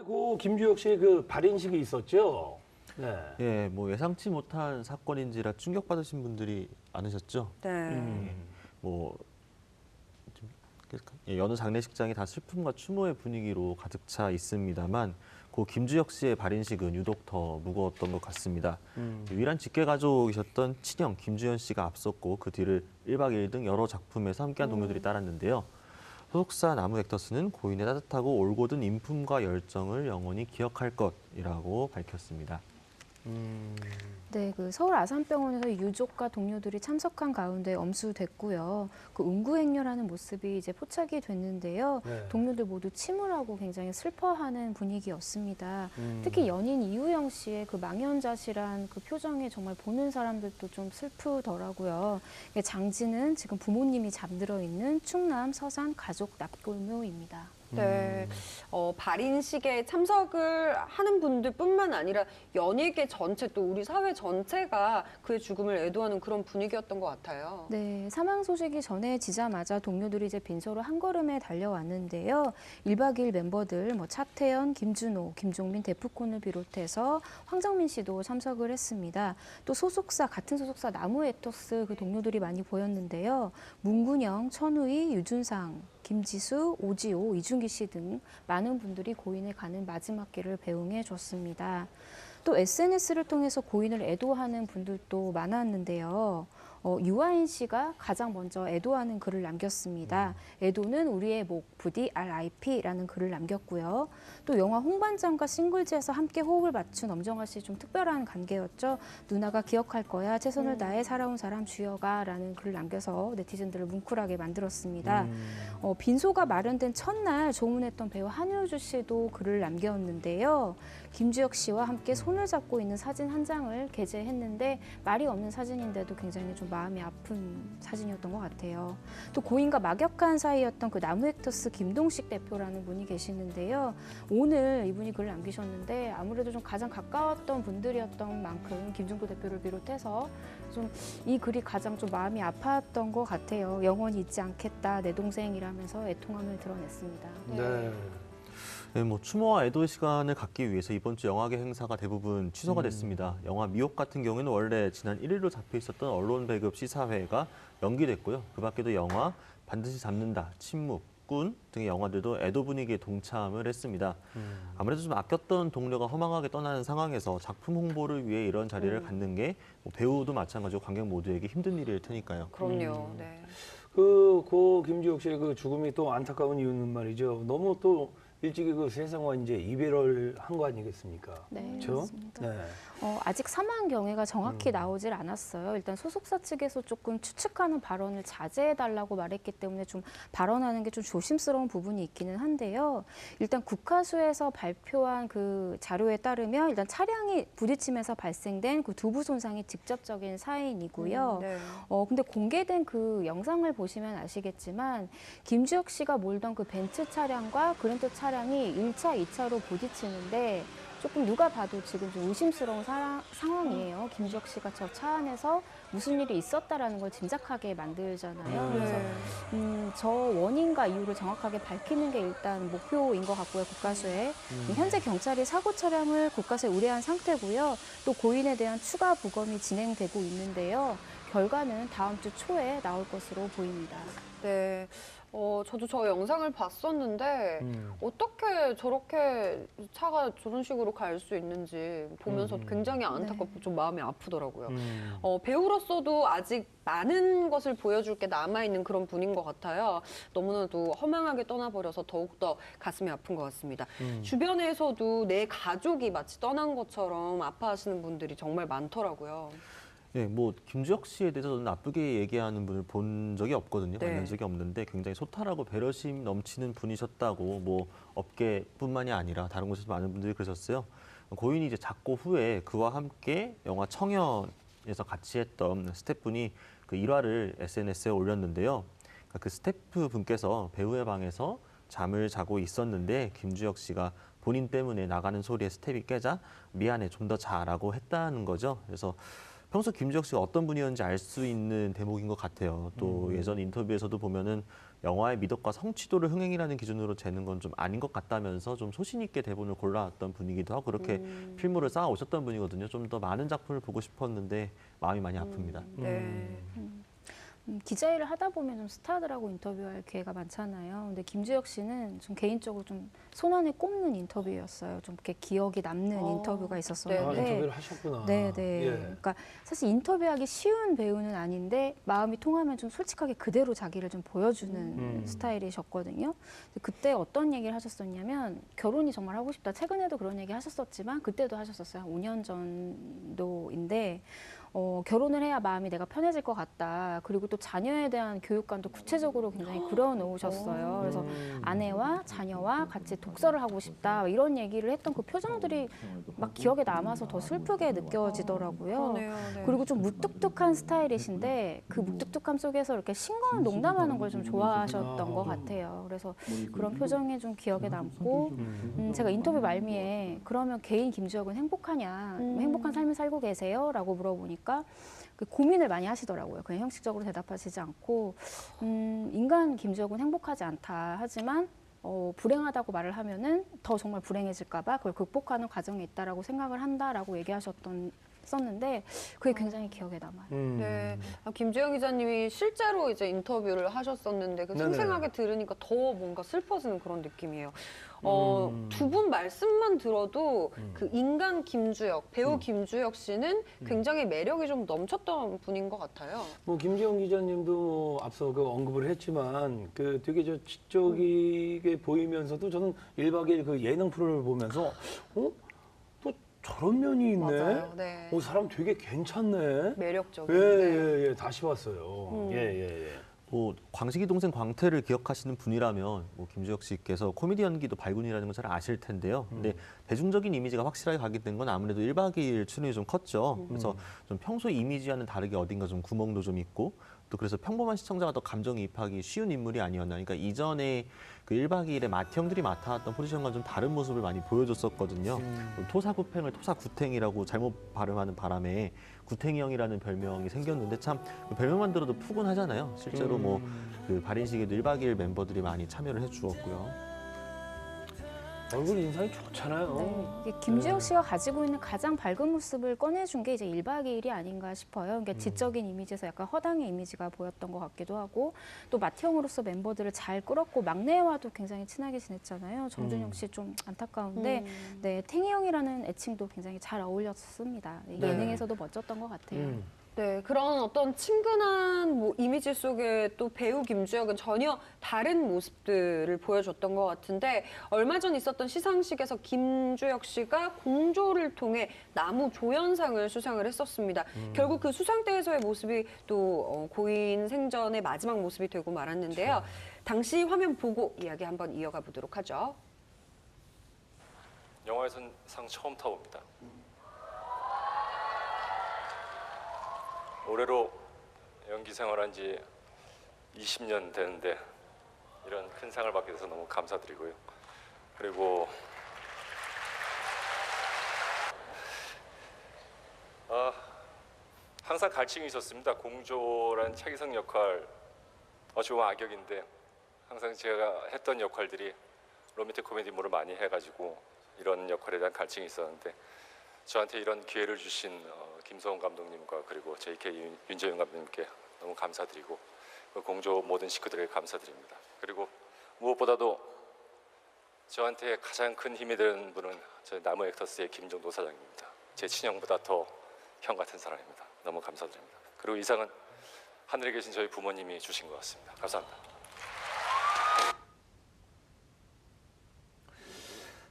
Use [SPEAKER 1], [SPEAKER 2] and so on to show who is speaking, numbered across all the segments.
[SPEAKER 1] 고 김주혁 씨의 그 발인식이 있었죠. 네.
[SPEAKER 2] 예, 뭐 예상치 못한 사건인지라 충격받으신 분들이 많으셨죠.
[SPEAKER 3] 네.
[SPEAKER 2] 뭐 여느 장례식장이 다 슬픔과 추모의 분위기로 가득 차 있습니다만 고 김주혁 씨의 발인식은 유독 더 무거웠던 것 같습니다. 유일한 직계 가족이셨던 친형 김주현 씨가 앞섰고 그 뒤를 1박 2일 등 여러 작품에서 함께한 동료들이 따랐는데요. 소속사 나무액터스는 고인의 따뜻하고 올곧은 인품과 열정을 영원히 기억할 것이라고 밝혔습니다.
[SPEAKER 4] 네, 그 서울 아산병원에서 유족과 동료들이 참석한 가운데 엄수됐고요. 그 음구행렬하는 모습이 이제 포착이 됐는데요.
[SPEAKER 1] 네.
[SPEAKER 4] 동료들 모두 침울하고 굉장히 슬퍼하는 분위기였습니다. 특히 연인 이우영 씨의 그 망연자실한 그 표정에 정말 보는 사람들도 좀 슬프더라고요. 장지는 지금 부모님이 잠들어 있는 충남 서산 가족 납골묘입니다.
[SPEAKER 3] 네. 발인식에 참석을 하는 분들뿐만 아니라 연예계 전체 또 우리 사회 전체가 그의 죽음을 애도하는 그런 분위기였던 것 같아요.
[SPEAKER 4] 네, 사망 소식이 전해지자마자 동료들이 이제 빈소로 한 걸음에 달려왔는데요. 1박 2일 멤버들 뭐 차태현, 김준호, 김종민, 데프콘을 비롯해서 황정민 씨도 참석을 했습니다. 또 같은 소속사 나무에토스 그 동료들이 많이 보였는데요. 문근영, 천우희, 유준상, 김지수, 오지호, 이준기 씨 등 많은 분들이 고인을 가는 마지막 길을 배웅해 줬습니다. 또 SNS를 통해서 고인을 애도하는 분들도 많았는데요. 유아인 씨가 가장 먼저 애도하는 글을 남겼습니다. 애도는 우리의 목, 부디 RIP라는 글을 남겼고요. 또 영화 홍반장과 싱글즈에서 함께 호흡을 맞춘 엄정화 씨 좀 특별한 관계였죠. 누나가 기억할 거야, 최선을 다해 살아온 사람 주여가 라는 글을 남겨서 네티즌들을 뭉클하게 만들었습니다. 빈소가 마련된 첫날 조문했던 배우 한효주 씨도 글을 남겼는데요. 김주혁 씨와 함께 손을 잡고 있는 사진 한 장을 게재했는데 말이 없는 사진인데도 굉장히 좀 마음이 아픈 사진이었던 것 같아요. 또 고인과 막역한 사이였던 그 나무액터스 김동식 대표라는 분이 계시는데요. 오늘 이분이 글을 남기셨는데 아무래도 좀 가장 가까웠던 분들이었던 만큼 김종도 대표를 비롯해서 좀 이 글이 가장 좀 마음이 아팠던 것 같아요. 영원히 잊지 않겠다 내 동생이라면서 애통함을 드러냈습니다.
[SPEAKER 1] 네.
[SPEAKER 2] 네, 뭐 추모와 애도의 시간을 갖기 위해서 이번 주 영화계 행사가 대부분 취소가 됐습니다. 영화 미혹 같은 경우에는 원래 지난 1일로 잡혀 있었던 언론 배급 시사회가 연기됐고요. 그 밖에도 영화 반드시 잡는다, 침묵, 꾼 등의 영화들도 애도 분위기에 동참을 했습니다. 아무래도 좀 아꼈던 동료가 허망하게 떠나는 상황에서 작품 홍보를 위해 이런 자리를 갖는 게뭐 배우도 마찬가지고 관객 모두에게 힘든 일일 테니까요.
[SPEAKER 3] 그럼요. 네.
[SPEAKER 1] 고 김주혁 씨의 그 죽음이 또 안타까운 이유는 말이죠. 너무 또 일찍이 그 세상과 이제 이별을 한 거 아니겠습니까?
[SPEAKER 4] 네,
[SPEAKER 1] 그렇죠?
[SPEAKER 4] 맞습니다.
[SPEAKER 1] 네.
[SPEAKER 4] 아직 사망 경위가 정확히 나오질 않았어요. 일단 소속사 측에서 조금 추측하는 발언을 자제해달라고 말했기 때문에 좀 발언하는 게 좀 조심스러운 부분이 있기는 한데요. 일단 국가수에서 발표한 그 자료에 따르면 일단 차량이 부딪히면서 발생된 그 두부 손상이 직접적인 사인이고요.
[SPEAKER 3] 네.
[SPEAKER 4] 근데 공개된 그 영상을 보시면 아시겠지만 김주혁 씨가 몰던 그 벤츠 차량과 그랜저 차량이 1차, 2차로 부딪히는데 조금 누가 봐도 지금 좀 의심스러운 상황이에요. 김주혁 씨가 저 차 안에서 무슨 일이 있었다라는 걸 짐작하게 만들잖아요. 그래서 저 원인과 이유를 정확하게 밝히는 게 일단 목표인 것 같고요, 국가수에. 현재 경찰이 사고 차량을 국가수에 의뢰한 상태고요. 또 고인에 대한 추가 부검이 진행되고 있는데요. 결과는 다음 주 초에 나올 것으로 보입니다.
[SPEAKER 3] 네. 저도 저 영상을 봤었는데 어떻게 저렇게 차가 저런 식으로 갈 수 있는지 보면서 굉장히 안타깝고 좀 마음이 아프더라고요. 배우로서도 아직 많은 것을 보여줄 게 남아있는 그런 분인 것 같아요. 너무나도 허망하게 떠나버려서 더욱더 가슴이 아픈 것 같습니다. 주변에서도 내 가족이 마치 떠난 것처럼 아파하시는 분들이 정말 많더라고요.
[SPEAKER 2] 네, 뭐 김주혁 씨에 대해서 나쁘게 얘기하는 분을 본 적이 없거든요.
[SPEAKER 3] 네.
[SPEAKER 2] 만난 적이 없는데 굉장히 소탈하고 배려심 넘치는 분이셨다고 뭐 업계뿐만이 아니라 다른 곳에서 많은 분들이 그러셨어요. 고인이 이제 작고 후에 그와 함께 영화 청년에서 같이 했던 스태프분이 그 일화를 SNS에 올렸는데요. 그 스태프 분께서 배우의 방에서 잠을 자고 있었는데 김주혁 씨가 본인 때문에 나가는 소리에 스텝이 깨자 미안해 좀 더 자라고 했다는 거죠. 그래서 평소 김주혁 씨가 어떤 분이었는지 알 수 있는 대목인 것 같아요. 또 예전 인터뷰에서도 보면은 영화의 미덕과 성취도를 흥행이라는 기준으로 재는 건 좀 아닌 것 같다면서 좀 소신 있게 대본을 골라왔던 분이기도 하고 그렇게 필모를 쌓아 오셨던 분이거든요. 좀 더 많은 작품을 보고 싶었는데 마음이 많이 아픕니다.
[SPEAKER 3] 네.
[SPEAKER 4] 기자 일을 하다 보면 좀 스타들하고 인터뷰할 기회가 많잖아요. 근데 김주혁 씨는 좀 개인적으로 좀 손안에 꼽는 인터뷰였어요. 좀 이렇게 기억이 남는 인터뷰가
[SPEAKER 1] 아,
[SPEAKER 4] 있었었는데.
[SPEAKER 1] 인터뷰를 하셨구나.
[SPEAKER 4] 네.
[SPEAKER 1] 예.
[SPEAKER 4] 그러니까 사실 인터뷰하기 쉬운 배우는 아닌데 마음이 통하면 좀 솔직하게 그대로 자기를 좀 보여주는 스타일이셨거든요. 근데 그때 어떤 얘기를 하셨었냐면 결혼이 정말 하고 싶다. 최근에도 그런 얘기 하셨었지만 그때도 하셨었어요. 한 5년 정도인데 결혼을 해야 마음이 내가 편해질 것 같다. 그리고 또 자녀에 대한 교육관도 구체적으로 굉장히 그려놓으셨어요. 그래서 아내와 자녀와 같이 독서를 하고 싶다. 이런 얘기를 했던 그 표정들이 막 기억에 남아서 더 슬프게 느껴지더라고요.
[SPEAKER 3] 그러네요. 네.
[SPEAKER 4] 그리고 좀 무뚝뚝한 스타일이신데 그 무뚝뚝함 속에서 이렇게 싱거운 농담하는 걸 좀 좋아하셨던 것 같아요. 그래서 그런 표정이 좀 기억에 남고 제가 인터뷰 말미에 그러면 개인 김주혁은 행복하냐, 행복한 삶을 살고 계세요? 라고 물어보니까 그 고민을 많이 하시더라고요. 그냥 형식적으로 대답하시지 않고 인간 김주혁은 행복하지 않다. 하지만 불행하다고 말을 하면은 더 정말 불행해질까 봐 그걸 극복하는 과정에 있다라고 생각을 한다라고 썼는데 그게 굉장히 기억에 남아요.
[SPEAKER 3] 네. 김주영 기자님이 실제로 이제 인터뷰를 하셨었는데 그
[SPEAKER 1] 네네.
[SPEAKER 3] 생생하게 들으니까 더 뭔가 슬퍼지는 그런 느낌이에요. 두 분 말씀만 들어도 그 인간 김주혁, 배우 김주혁 씨는 굉장히 매력이 좀 넘쳤던 분인 것 같아요.
[SPEAKER 1] 뭐 김지영 기자님도 앞서 그 언급을 했지만 그 되게 저 지적이게 보이면서도 저는 1박 2일 그 예능 프로를 보면서 또 저런 면이 있네.
[SPEAKER 3] 맞아요. 네.
[SPEAKER 1] 사람 되게 괜찮네.
[SPEAKER 3] 매력적인.
[SPEAKER 1] 예. 다시 봤어요. 예.
[SPEAKER 2] 뭐 광식이 동생 광태를 기억하시는 분이라면 뭐 김주혁 씨께서 코미디 연기도 발군이라는 걸 잘 아실 텐데요. 근데 대중적인 이미지가 확실하게 각인된 건 아무래도 1박 2일 출연이 좀 컸죠. 그래서 좀 평소 이미지와는 다르게 어딘가 좀 구멍도 좀 있고 또 그래서 평범한 시청자가 더 감정이입하기 쉬운 인물이 아니었나. 그러니까 이전에 그 1박 2일에 맏형들이 맡아왔던 포지션과 좀 다른 모습을 많이 보여줬었거든요. 토사구팽을 토사구탱이라고 잘못 발음하는 바람에 구탱이 형이라는 별명이 생겼는데 참 그 별명만 들어도 푸근하잖아요. 실제로 뭐 그 발인식에도 1박 2일 멤버들이 많이 참여를 해주었고요.
[SPEAKER 1] 얼굴 인상이 좋잖아요.
[SPEAKER 4] 네, 이게 김주혁 씨가 가지고 있는 가장 밝은 모습을 꺼내준 게 이제 1박 2일이 아닌가 싶어요. 그러니까 지적인 이미지에서 약간 허당의 이미지가 보였던 것 같기도 하고 또 맏형으로서 멤버들을 잘 끌었고 막내와도 굉장히 친하게 지냈잖아요. 정준영 씨 좀 안타까운데 네, 탱이 형이라는 애칭도 굉장히 잘 어울렸습니다.
[SPEAKER 1] 네.
[SPEAKER 4] 예능에서도 멋졌던 것 같아요.
[SPEAKER 3] 네, 그런 어떤 친근한 뭐 이미지 속에 또 배우 김주혁은 전혀 다른 모습들을 보여줬던 것 같은데 얼마 전 있었던 시상식에서 김주혁 씨가 공조를 통해 나무 조연상을 수상을 했었습니다. 결국 그 수상대에서의 모습이 또 고인 생전의 마지막 모습이 되고 말았는데요. 당시 화면 보고 이야기 한번 이어가 보도록 하죠.
[SPEAKER 5] 영화에선 상 처음 타봅니다. 올해로 연기 생활한 지 20년 되는데 이런 큰 상을 받게 돼서 너무 감사드리고요. 그리고 항상 갈증이 있었습니다. 공조란 차기성 역할 어찌 보면 악역인데 항상 제가 했던 역할들이 로맨틱 코미디물을 많이 해가지고 이런 역할에 대한 갈증이 있었는데 저한테 이런 기회를 주신 김소원 감독님과 그리고 JK 윤재윤 감독님께 너무 감사드리고 공조 모든 식구들에게 감사드립니다. 그리고 무엇보다도 저한테 가장 큰 힘이 되는 분은 저희 나무 액터스의 김정도 사장입니다. 제 친형보다 더 형 같은 사람입니다. 너무 감사드립니다. 그리고 이 상은 하늘에 계신 저희 부모님이 주신 것 같습니다. 감사합니다.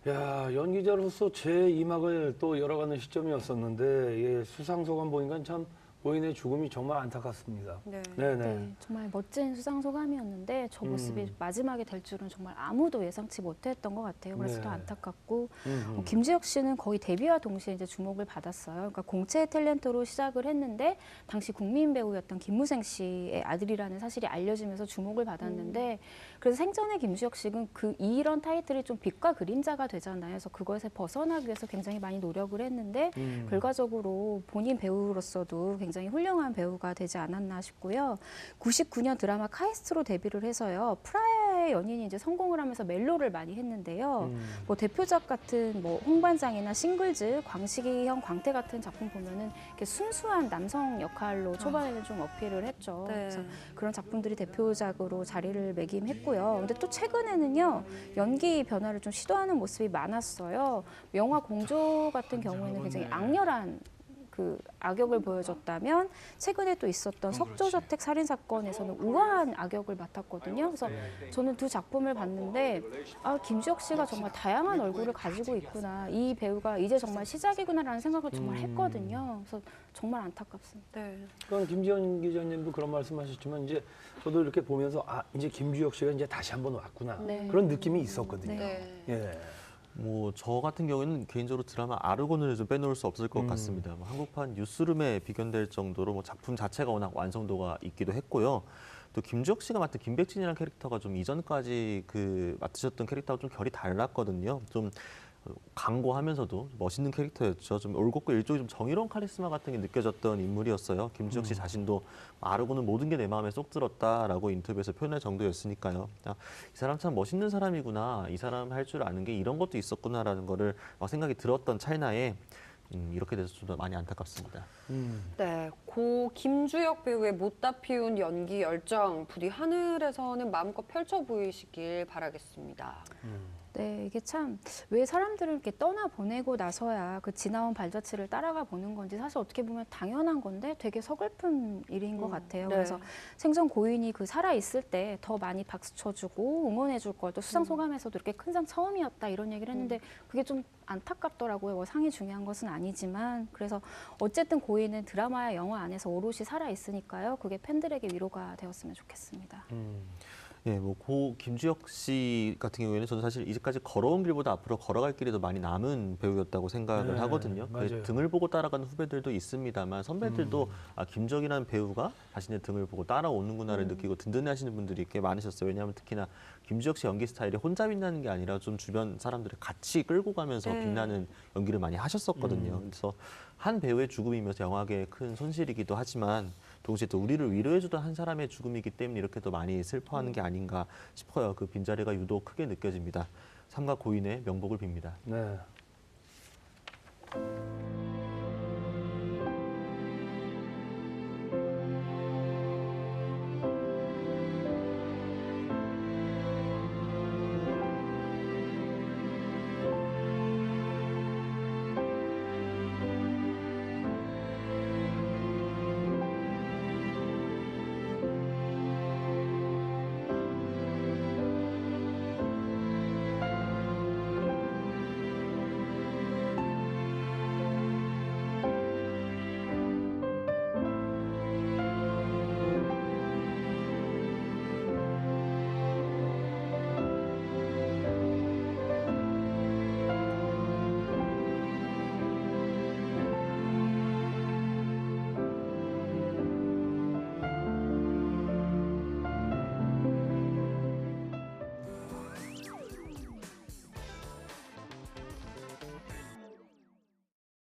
[SPEAKER 1] 야, 연기자로서 제 2막을 또 열어가는 시점이었었는데 예, 수상 소감 보니까 참 고인의 죽음이 정말 안타깝습니다.
[SPEAKER 3] 네.
[SPEAKER 1] 네네.
[SPEAKER 4] 네, 정말 멋진 수상 소감이었는데 저 모습이 마지막에 될 줄은 정말 아무도 예상치 못했던 것 같아요. 그래서
[SPEAKER 1] 네.
[SPEAKER 4] 더 안타깝고
[SPEAKER 1] 음.
[SPEAKER 4] 김주혁 씨는 거의 데뷔와 동시에 이제 주목을 받았어요. 그러니까 공채 탤런트로 시작을 했는데 당시 국민 배우였던 김무생 씨의 아들이라는 사실이 알려지면서 주목을 받았는데 그래서 생전에 김주혁 씨는 이런 타이틀이 좀 빛과 그림자가 되잖아요. 그래서 그것에 벗어나기 위해서 굉장히 많이 노력을 했는데 결과적으로 본인 배우로서도 굉장히 훌륭한 배우가 되지 않았나 싶고요. 99년 드라마 카이스트로 데뷔를 해서요. 프라하의 연인이 이제 성공을 하면서 멜로를 많이 했는데요. 뭐 대표작 같은 뭐 홍반장이나 싱글즈, 광식이 형 광태 같은 작품 보면은 이렇게 순수한 남성 역할로 초반에는 좀 어필을 했죠.
[SPEAKER 3] 네.
[SPEAKER 4] 그래서 그런 작품들이 대표작으로 자리를 매김했고요. 근데 또 최근에는요 연기 변화를 좀 시도하는 모습이 많았어요. 영화 공조 같은 경우에는 굉장히 악렬한 그 악역을 보여줬다면 최근에 또 있었던 석조저택 살인 사건에서는 우아한 악역을 맡았거든요. 그래서 저는 두 작품을 봤는데 김주혁 씨가 정말 다양한 얼굴을 가지고 있구나. 이 배우가 이제 정말 시작이구나라는 생각을 정말 했거든요. 그래서 정말 안타깝습니다.
[SPEAKER 3] 네.
[SPEAKER 1] 그건 김지현 기자님도 그런 말씀하셨지만 이제 저도 이렇게 보면서 이제 김주혁 씨가 이제 다시 한번 왔구나
[SPEAKER 4] 네.
[SPEAKER 1] 그런 느낌이 있었거든요.
[SPEAKER 3] 네.
[SPEAKER 1] 예.
[SPEAKER 2] 뭐 저 같은 경우에는 개인적으로 드라마 아르곤을 좀 빼놓을 수 없을 것 같습니다. 뭐 한국판 뉴스룸에 비견될 정도로 뭐 작품 자체가 워낙 완성도가 있기도 했고요. 또 김주혁 씨가 맡은 김백진이라는 캐릭터가 좀 이전까지 맡으셨던 캐릭터하고 좀 결이 달랐거든요. 좀 강고하면서도 멋있는 캐릭터였죠. 좀 올곧고 일종의 좀 정의로운 카리스마 같은 게 느껴졌던 인물이었어요. 김주혁 씨 자신도 아르고는 모든 게 내 마음에 쏙 들었다라고 인터뷰에서 표현할 정도였으니까요. 이 사람 참 멋있는 사람이구나. 이 사람 할 줄 아는 게 이런 것도 있었구나라는 거를 생각이 들었던 찰나에 이렇게 돼서 좀 더 많이 안타깝습니다.
[SPEAKER 3] 네, 고 김주혁 배우의 못다 피운 연기 열정 부디 하늘에서는 마음껏 펼쳐 보이시길 바라겠습니다.
[SPEAKER 4] 네, 이게 참 왜 사람들을 이렇게 떠나보내고 나서야 그 지나온 발자취를 따라가 보는 건지 사실 어떻게 보면 당연한 건데 되게 서글픈 일인 것 같아요.
[SPEAKER 3] 네.
[SPEAKER 4] 그래서 생전 고인이 살아있을 때 더 많이 박수 쳐주고 응원해줄 걸 또 수상 소감에서도 이렇게 큰 상 처음이었다 이런 얘기를 했는데 그게 좀 안타깝더라고요. 뭐 상이 중요한 것은 아니지만 그래서 어쨌든 고인은 드라마야 영화 안에서 오롯이 살아있으니까요. 그게 팬들에게 위로가 되었으면 좋겠습니다.
[SPEAKER 2] 예, 뭐 고 김주혁 씨 같은 경우에는 저는 사실 이제까지 걸어온 길보다 앞으로 걸어갈 길이 더 많이 남은 배우였다고 생각을
[SPEAKER 1] 네,
[SPEAKER 2] 하거든요.
[SPEAKER 1] 맞아요.
[SPEAKER 2] 등을 보고 따라가는 후배들도 있습니다만 선배들도 김주혁이라는 배우가 자신의 등을 보고 따라오는구나를 느끼고 든든해하시는 분들이 꽤 많으셨어요. 왜냐하면 특히나 김주혁 씨 연기 스타일이 혼자 빛나는 게 아니라 좀 주변 사람들을 같이 끌고 가면서 빛나는 연기를 많이 하셨었거든요. 그래서 한 배우의 죽음이면서 영화계의 큰 손실이기도 하지만 동시에 또 우리를 위로해주던 한 사람의 죽음이기 때문에 이렇게 더 많이 슬퍼하는 게 아닌가 싶어요. 그 빈자리가 유독 크게 느껴집니다. 삼가 고인의 명복을 빕니다.
[SPEAKER 1] 네.